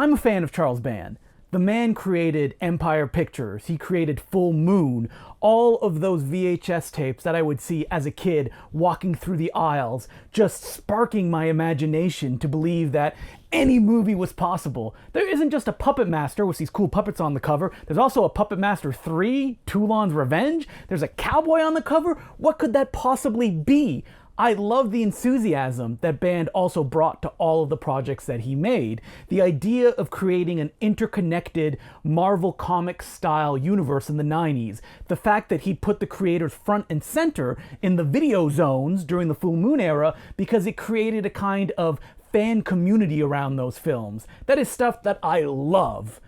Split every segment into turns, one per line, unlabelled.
I'm a fan of Charles Band. The man created Empire Pictures, he created Full Moon, all of those VHS tapes that I would see as a kid walking through the aisles, just sparking my imagination to believe that any movie was possible. There isn't just a Puppetmaster with these cool puppets on the cover, there's also a Puppetmaster 3, Toulon's Revenge, there's a cowboy on the cover. What could that possibly be? I love the enthusiasm that Band also brought to all of the projects that he made. The idea of creating an interconnected Marvel Comics style universe in the 90s. The fact that he put the creators front and center in the video zones during the Full Moon era because it created a kind of fan community around those films. That is stuff that I love.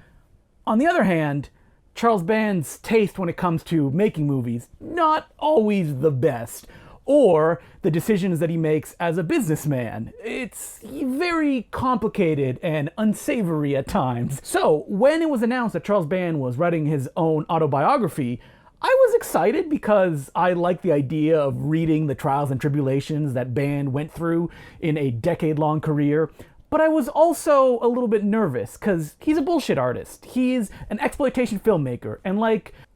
On the other hand, Charles Band's taste when it comes to making movies, not always the best. Or the decisions that he makes as a businessman. It's very complicated and unsavory at times. So, when it was announced that Charles Band was writing his own autobiography, I was excited because I like the idea of reading the trials and tribulations that Band went through in a decade-long career. But I was also a little bit nervous, because he's a bullshit artist. He's an exploitation filmmaker, and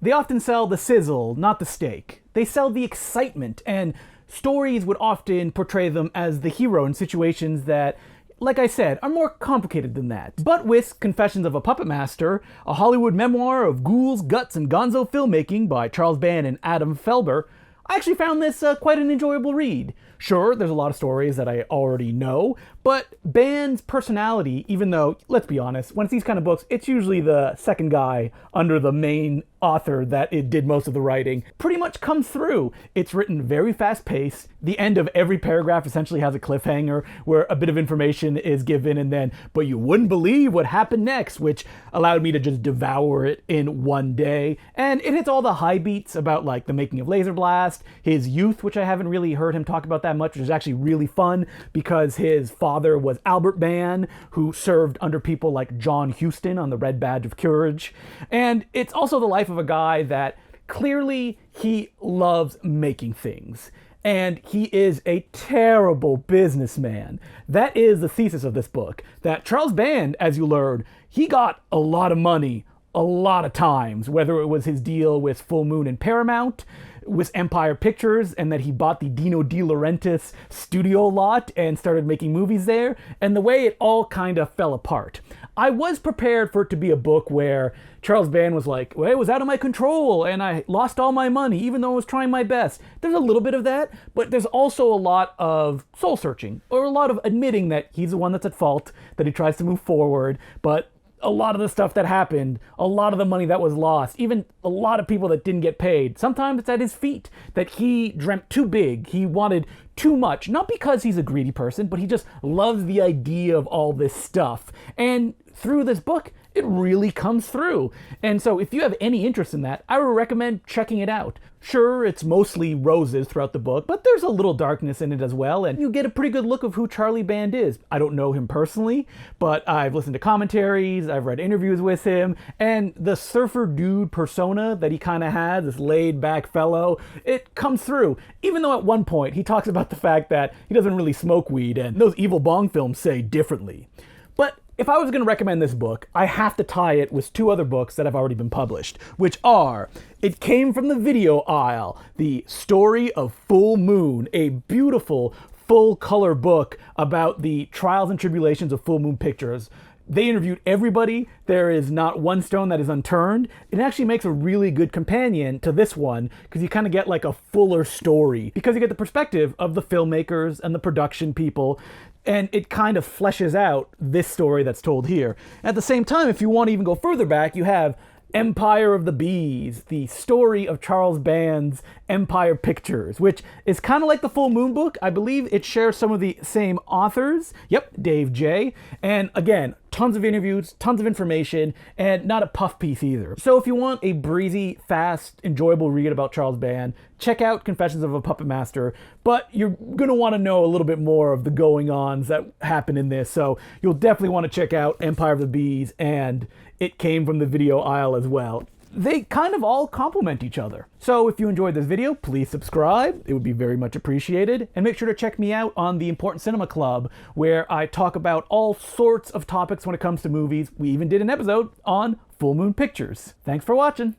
they often sell the sizzle, not the steak. They sell the excitement, and stories would often portray them as the hero in situations that, like I said, are more complicated than that. But with Confessions of a Puppetmaster, a Hollywood memoir of ghouls, guts, and gonzo filmmaking by Charles Band and Adam Felder, I actually found this quite an enjoyable read. Sure, there's a lot of stories that I already know, but Band's personality, even though, let's be honest, when it's these kind of books, it's usually the second guy under the main author that it did most of the writing, pretty much comes through. It's written very fast-paced. The end of every paragraph essentially has a cliffhanger where a bit of information is given and then, but you wouldn't believe what happened next, which allowed me to just devour it in one day. And it hits all the high beats about the making of Laser Blast, his youth, which I haven't really heard him talk about that much, which is actually really fun because his father was Albert Band, who served under people like John Huston on the Red Badge of Courage. And it's also the life of a guy that clearly he loves making things. And he is a terrible businessman. That is the thesis of this book. That Charles Band, as you learn, he got a lot of money a lot of times, whether it was his deal with Full Moon and Paramount, with Empire Pictures, and that he bought the Dino De Laurentiis studio lot and started making movies there, and the way it all kind of fell apart. I was prepared for it to be a book where Charles Band was like, well, it was out of my control and I lost all my money even though I was trying my best. There's a little bit of that, but there's also a lot of soul searching, or a lot of admitting that he's the one that's at fault, that he tries to move forward, but a lot of the stuff that happened, a lot of the money that was lost, even a lot of people that didn't get paid, sometimes it's at his feet, that he dreamt too big, he wanted too much, not because he's a greedy person, but he just loves the idea of all this stuff. And through this book, it really comes through. And so if you have any interest in that, I would recommend checking it out. Sure, it's mostly roses throughout the book, but there's a little darkness in it as well, and you get a pretty good look of who Charlie Band is. I don't know him personally, but I've listened to commentaries, I've read interviews with him, and the surfer dude persona that he kind of has, this laid-back fellow, it comes through. Even though at one point he talks about the fact that he doesn't really smoke weed, and those Evil Bong films say differently. But if I was going to recommend this book, I have to tie it with two other books that have already been published, which are It Came from the Video Aisle, The Story of Full Moon, a beautiful full-color book about the trials and tribulations of Full Moon Pictures. They interviewed everybody. There is not one stone that is unturned. It actually makes a really good companion to this one because you kind of get a fuller story, because you get the perspective of the filmmakers and the production people, and it kind of fleshes out this story that's told here. At the same time, if you want to even go further back, you have Empire of the Bees, the story of Charles Band's Empire Pictures, which is kind of like the Full Moon book. I believe it shares some of the same authors. Yep, Dave J. And again, tons of interviews, tons of information, and not a puff piece either. So if you want a breezy, fast, enjoyable read about Charles Band, check out Confessions of a Puppetmaster, but you're going to want to know a little bit more of the going-ons that happen in this, so you'll definitely want to check out Empire of the Bees and It Came from the Video Aisle as well. they kind of all complement each other. So if you enjoyed this video, please subscribe. It would be very much appreciated. And make sure to check me out on the Important Cinema Club, where I talk about all sorts of topics when it comes to movies. We even did an episode on full moon pictures. Thanks for watching.